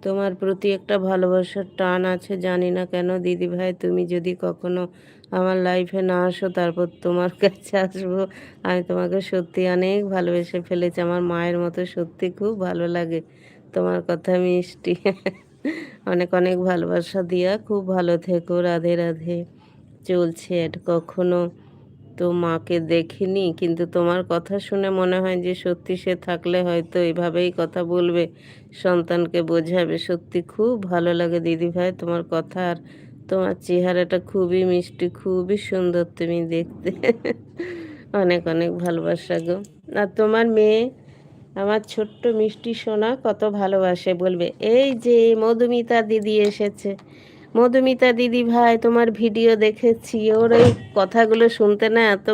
তোমার প্রতি একটা ভালোবাসার টান আছে, জানি না কেন দিদি ভাই। তুমি যদি কখনো আমার লাইফে না আসো, তারপর তোমার কাছে আসবো। আমি তোমাকে সত্যি অনেক ভালোবেসে ফেলেছি, আমার মায়ের মতো। সত্যি খুব ভালো লাগে, তোমার কথা মিষ্টি। অনেক অনেক ভালোবাসা দিয়া, খুব ভালো থেকো। রাধে রাধে। চলছে এটা কখনো তো মাকে দেখিনি, কিন্তু তোমার কথা শুনে মনে হয় যে সত্যি সে থাকলে হয়তো এভাবেই কথা বলবে, সন্তানকে বোঝাবে। সত্যি খুব ভালো লাগে দিদিভাই তোমার কথা। আর তোমার চেহারাটা খুবই মিষ্টি, খুবই সুন্দর তুমি দেখতে। অনেক অনেক ভালোবাসা গো। আর তোমার মেয়ে, আমার ছোট্ট মিষ্টি সোনা, কত ভালোবাসে বলবে। এই যে মধুমিতা দিদি এসেছে। মধুমিতা দিদি ভাই, তোমার ভিডিও দেখেছি, ওর এই কথাগুলো শুনতে না এত